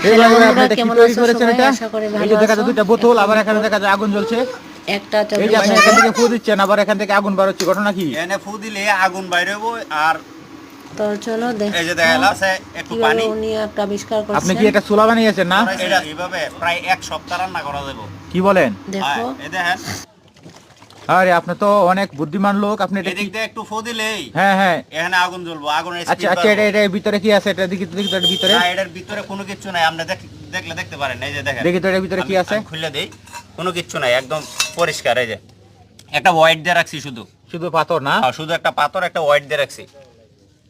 এইভাবে আপনি এটা কি তৈরি করেছেন এটা? এই যে দেখা যায় দুইটা বোতল, আবার এখানে দেখা যায় আগুন জ্বলছে। একটা এই যে আপনি এখান থেকে ফু দিচ্ছেন, আবার এখান থেকে আগুন বার হচ্ছে, ঘটনা কি? এনে ফু দিলে আগুন বাইরে হবো। আর তো চলো এই যে দেখা যাচ্ছে একটু পানি। উনি একটা আবিষ্কার করছেন। আপনি কি এটা চুলা বানিয়েছেন না? এটা এইভাবে প্রায় 1 সপ্তাহ রান্না করা যাবে। কি বলেন? দেখো এই দেখেন, আরে আপনি তো অনেক বুদ্ধিমান লোক, আপনি এটা এদিক দিয়ে একটু ফু দিলেই হ্যাঁ হ্যাঁ এখানে আগুন জ্বলবো, আগুনের আচ্ছা স্পিড আচ্ছা, বাড়বে। এটা ভিতরে কি আছে? এটা দেখি দেখি তো এটার ভিতরে। না, এটার ভিতরে কোনো কিছু নাই, আপনি দেখলে দেখতে পারেন। এই যে দেখেন, দেখি তো এটার ভিতরে কি আছে। আমি খুলে দেই, কোনো কিছু নাই, একদম পরিষ্কার। এই যে একটা হোয়াইট দিয়ে রাখছি, শুধু শুধু পাথর না? শুধু একটা পাথর, একটা হোয়াইট দিয়ে রাখছি,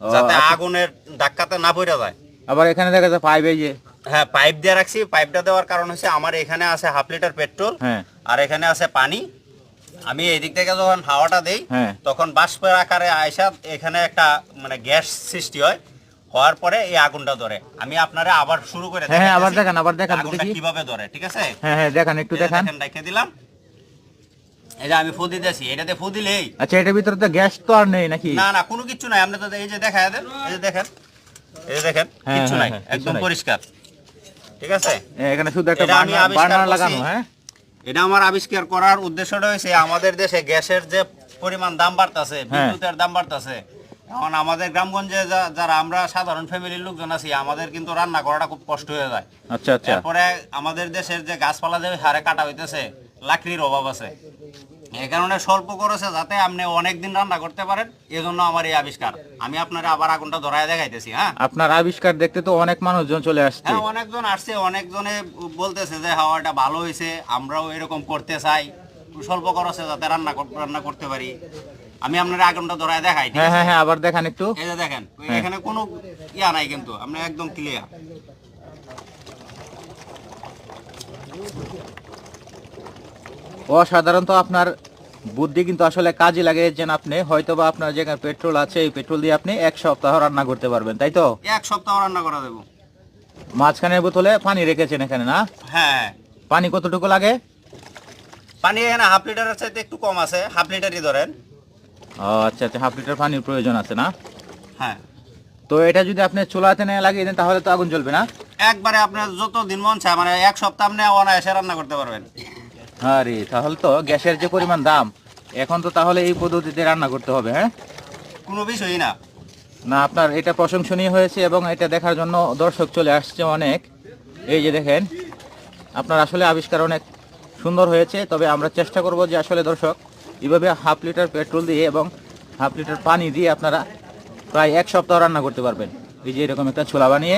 যাতে আচ্ছা। আগুনের ধাক্কাতে না পড়ে যায়। আবার এখানে দেখা যায় পাইপ, এই যে হ্যাঁ, পাইপ দিয়ে রাখছি। পাইপটা দেওয়ার কারণ হচ্ছে আমার এখানে আছে 1/2 লিটার পেট্রোল, হ্যাঁ আর এখানে আছে পানি। আমি এই দিক থেকে যখন হাওয়াটা দেই, হ্যাঁ। তখন বাষ্পের আকারে আয়সা এখানে একটা মানে গ্যাস সৃষ্টি হয়, হওয়ার পরে এই আগুনটা ধরে। আমি আপনারা আবার শুরু করে হ্যাঁ হ্যাঁ, আবার দেখাইতেছি দেখান, আবার দেখান তো আগুনটা দেখি। কিভাবে ধরে, ঠিক আছে? হ্যাঁ হ্যাঁ, দেখান একটু এই যে দেখান। দেখেন, রেখে দিলাম। এই যে আমি ফু দিতেছি, এটাতে ফু দিলেই আচ্ছা, এটার ভিতরে তো গ্যাস তো আর নেই নাকি? না না, কোনো কিছু নাই। আপনি তো এই যে দেখা দেন, এই যে দেখেন, এই যে দেখেন, হ্যাঁ, কিছু হ্যাঁ, নাই, হ্যাঁ, একদম কিছু নাই। পরিষ্কার, ঠিক আছে? এখানে শুধু একটা এটা আমি আবিষ্কার বার্নার করছি। লাগানো। হ্যাঁ, এটা আমার আবিষ্কার করার উদ্দেশ্যটা হয়েছে, আমাদের দেশে গ্যাসের যে পরিমাণ দাম বাড়তেছে, বিদ্যুতের দাম বাড়তেছে। এখন আমাদের গ্রামগঞ্জে যারা আমরা সাধারণ ফ্যামিলির লোকজন আছি, আমাদের কিন্তু রান্না করাটা খুব কষ্ট হয়ে যায়। আচ্ছা আচ্ছা। তারপরে আমাদের দেশের যে গাছপালা যে হারে কাটা হইতেছে, লাকড়ির অভাব আছে। এই কারণে স্বল্প খরচে যাতে আপনি অনেকদিন রান্না করতে পারেন, এজন্য আমার এই আবিষ্কার। আমি আপনারা আবার আগুনটা ধরায় দেখাইতেছি। হ্যাঁ, আপনার আবিষ্কার দেখতে তো অনেক মানুষজন চলে আসছে। হ্যাঁ, অনেকজন আসছে, অনেকজনে বলতেছে যে হাওয়াটা ভালো হয়েছে, আমরাও এরকম করতে চাই, স্বল্প খরচে যাতে রান্না করতে পারি। আমি আপনার আগুনটা ধরায় দেখাই, ঠিক হ্যাঁ আছে? হ্যাঁ হ্যাঁ, আবার দেখান একটু। এই যে দেখেন, এখানে কোনো ইয়া নাই, কিন্তু আপনি একদম ক্লিয়ার। অসাধারণত আপনার বুদ্ধি কিন্তু আসলে কাজে লাগিয়েছেন আপনি। হয়তোবা আপনার যেখানে পেট্রোল আছে, এই পেট্রোল দিয়ে আপনি 1 সপ্তাহ রান্না করতে পারবেন, তাই তো? 1 সপ্তাহ রান্না করা দেবো। মাঝখানের বোতলে পানি রেখেছেন এখানে না? হ্যাঁ, পানি কতটুকু লাগে? পানি এখানে 1/2 লিটারের চাইতে একটু কম আছে, 1/2 লিটারই ধরেন। ও আচ্ছা আচ্ছা, 1/2 লিটার পানির প্রয়োজন আছে না? হ্যাঁ, তো এটা যদি আপনি চুলাতে নিয়ে লাগিয়ে দেন তাহলে তো আগুন জ্বলবে না? একবারে আপনার যত দিন মন চায়, মানে 1 সপ্তাহ আপনি অনায়াসে রান্না করতে পারবেন। আরে তাহলে তো গ্যাসের যে পরিমাণ দাম, এখন তো তাহলে এই পদ্ধতিতে রান্না করতে হবে। হ্যাঁ, কোনো বিষয়ই না। না আপনার এটা প্রশংসনীয় হয়েছে, এবং এটা দেখার জন্য দর্শক চলে আসছে অনেক। এই যে দেখেন, আপনার আসলে আবিষ্কার অনেক সুন্দর হয়েছে। তবে আমরা চেষ্টা করব যে আসলে দর্শক, এইভাবে 1/2 লিটার পেট্রোল দিয়ে এবং 1/2 লিটার পানি দিয়ে আপনারা প্রায় 1 সপ্তাহ রান্না করতে পারবেন। এই যে এরকম একটা ছোলা বানিয়ে